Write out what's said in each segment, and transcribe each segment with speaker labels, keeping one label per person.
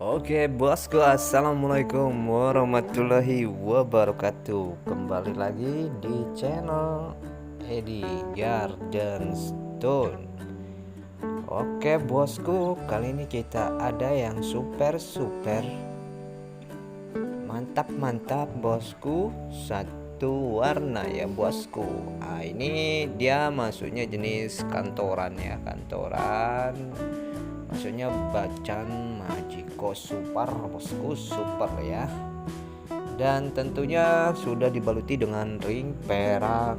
Speaker 1: Oke bosku, assalamualaikum warahmatullahi wabarakatuh. Kembali lagi di channel Edi Garden Stone. Oke bosku, kali ini kita ada yang super mantap bosku. Satu warna ya bosku. Ini dia masuknya jenis kantoran ya, kantoran. Maksudnya Bacan Majiko Super bosku, super ya. Dan tentunya sudah dibaluti dengan ring perak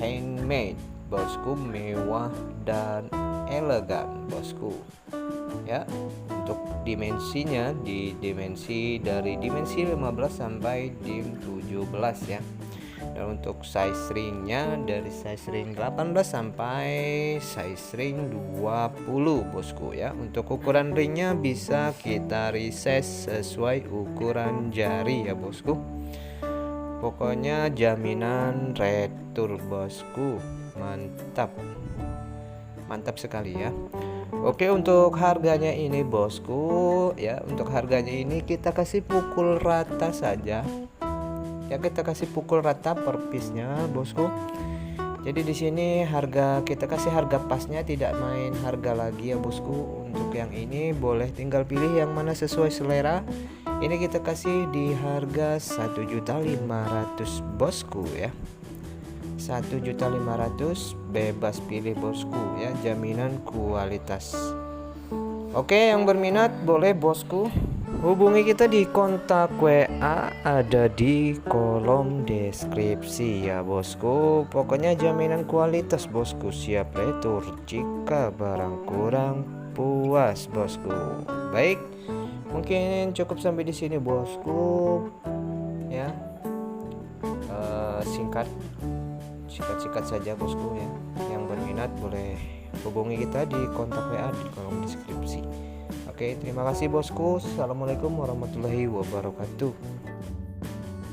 Speaker 1: handmade bosku, mewah dan elegan bosku ya. Untuk dimensinya dari dimensi 15 sampai dim 17 ya. Dan untuk size ringnya dari size ring 18 sampai size ring 20 bosku ya. Untuk ukuran ringnya bisa kita resize sesuai ukuran jari ya bosku. Pokoknya jaminan retur bosku, mantap sekali ya. Oke, untuk harganya ini bosku ya, untuk harganya ini kita kasih pukul rata saja ya, kita kasih pukul rata per piece-nya bosku. Jadi di sini harga kita kasih harga pasnya, tidak main harga lagi ya bosku. Untuk yang ini boleh tinggal pilih yang mana sesuai selera. Ini kita kasih di harga 1.500.000 bosku ya. 1.500.000 bebas pilih bosku ya, jaminan kualitas. Oke, yang berminat boleh bosku hubungi kita di kontak WA, ada di kolom deskripsi ya bosku. Pokoknya jaminan kualitas bosku, siap retur jika barang kurang puas bosku. Baik, mungkin cukup sampai di sini bosku ya. Singkat saja bosku ya. Yang berminat boleh hubungi kita di kontak WA di kolom deskripsi. Oke, terima kasih bosku. Assalamualaikum warahmatullahi wabarakatuh.